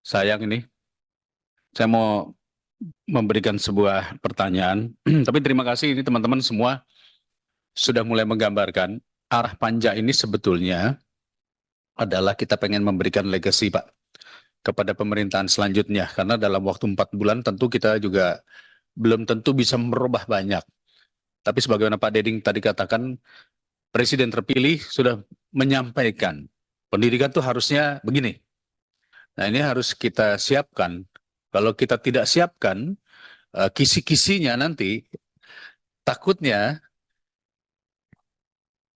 sayang ini. Saya mau memberikan sebuah pertanyaan, tapi terima kasih ini teman-teman semua sudah mulai menggambarkan arah panja ini sebetulnya adalah kita pengen memberikan legacy, Pak, kepada pemerintahan selanjutnya. Karena dalam waktu 4 bulan tentu kita juga belum tentu bisa merubah banyak. Tapi sebagaimana Pak Deding tadi katakan, Presiden terpilih sudah menyampaikan pendidikan itu harusnya begini. Nah, ini harus kita siapkan. Kalau kita tidak siapkan, kisi-kisinya nanti takutnya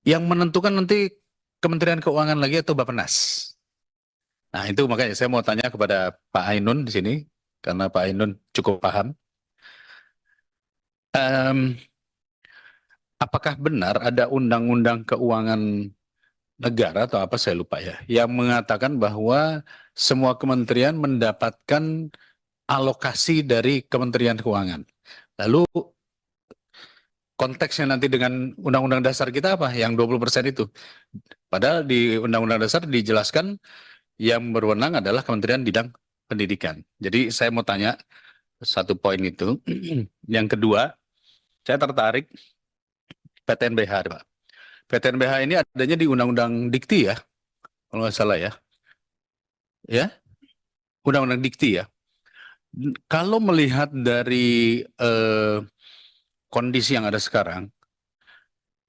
yang menentukan nanti Kementerian Keuangan lagi atau Bappenas. Nah, itu makanya saya mau tanya kepada Pak Ainun di sini, karena Pak Ainun cukup paham. Em, apakah benar ada undang-undang keuangan negara atau apa saya lupa ya, yang mengatakan bahwa semua kementerian mendapatkan alokasi dari Kementerian Keuangan. Lalu konteksnya nanti dengan Undang-Undang Dasar kita apa? Yang 20% itu. Padahal di Undang-Undang Dasar dijelaskan yang berwenang adalah Kementerian Bidang Pendidikan. Jadi saya mau tanya satu poin itu. Yang kedua, saya tertarik PTNBH, Pak. PTNBH ini adanya di Undang-Undang Dikti ya, kalau nggak salah ya. Ya, Undang-Undang Dikti ya. Kalau melihat dari kondisi yang ada sekarang,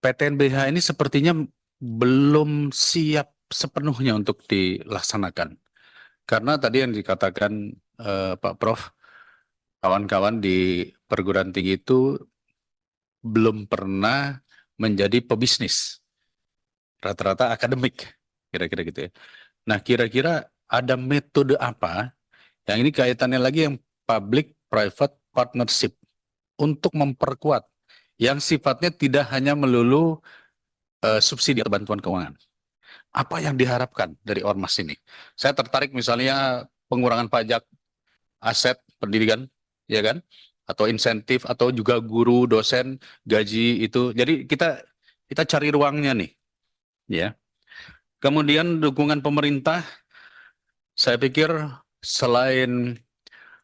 PTNBH ini sepertinya belum siap sepenuhnya untuk dilaksanakan. Karena tadi yang dikatakan Pak Prof, kawan-kawan di perguruan tinggi itu belum pernah menjadi pebisnis. Rata-rata akademik, kira-kira gitu ya. Nah, kira-kira ada metode apa, yang ini kaitannya lagi yang public-private partnership, untuk memperkuat, yang sifatnya tidak hanya melulu subsidi atau bantuan keuangan. Apa yang diharapkan dari Ormas ini? Saya tertarik misalnya pengurangan pajak aset pendidikan, ya kan? Atau insentif, atau juga guru, dosen, gaji itu. Jadi kita kita cari ruangnya nih, ya. Kemudian dukungan pemerintah, saya pikir selain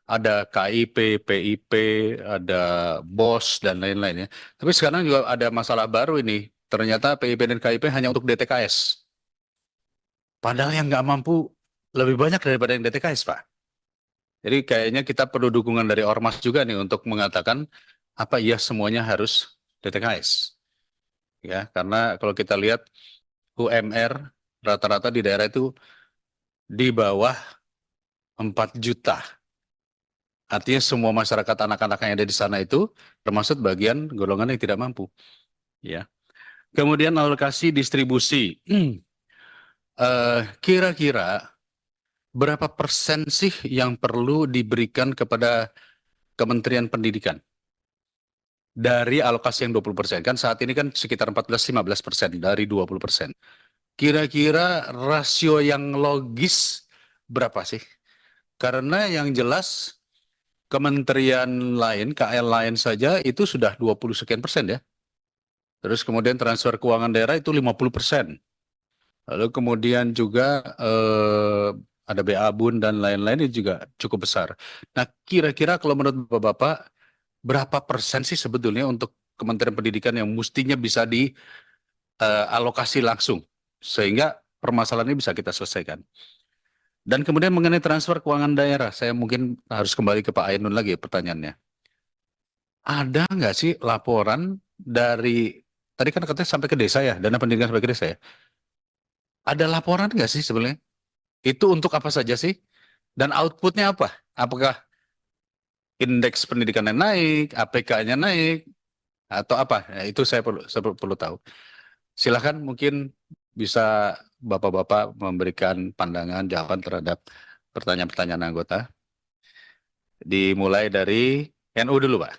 ada KIP, PIP, ada BOS dan lain-lainnya. Tapi sekarang juga ada masalah baru ini. Ternyata PIP dan KIP hanya untuk DTKS. Padahal yang nggak mampu lebih banyak daripada yang DTKS, Pak. Jadi kayaknya kita perlu dukungan dari Ormas juga nih untuk mengatakan apa iya semuanya harus DTKS. Ya, karena kalau kita lihat UMR rata-rata di daerah itu di bawah 4 juta. Artinya semua masyarakat anak-anak yang ada di sana itu termasuk bagian golongan yang tidak mampu. Ya. Kemudian alokasi distribusi. Kira-kira berapa persen sih yang perlu diberikan kepada Kementerian Pendidikan dari alokasi yang 20%? Kan saat ini kan sekitar 14-15% dari 20%. Kira-kira rasio yang logis berapa sih? Karena yang jelas kementerian lain, KL lain saja itu sudah 20 sekian persen ya. Terus kemudian transfer keuangan daerah itu 50%. Lalu kemudian juga ada BA Bun dan lain-lain itu juga cukup besar. Nah, kira-kira kalau menurut Bapak-Bapak, berapa persen sih sebetulnya untuk Kementerian Pendidikan yang mestinya bisa dialokasi langsung, sehingga permasalahan ini bisa kita selesaikan. Dan kemudian mengenai transfer keuangan daerah, saya mungkin harus kembali ke Pak Ainun lagi pertanyaannya. Ada nggak sih laporan dari, tadi kan katanya sampai ke desa ya, dana pendidikan sampai ke desa ya. Ada laporan nggak sih sebenarnya? Itu untuk apa saja sih? Dan outputnya apa? Apakah indeks pendidikannya naik, APK-nya naik, atau apa? Nah, itu saya perlu tahu. Silahkan mungkin bisa Bapak-Bapak memberikan pandangan jawaban terhadap pertanyaan-pertanyaan anggota. Dimulai dari NU dulu, Pak.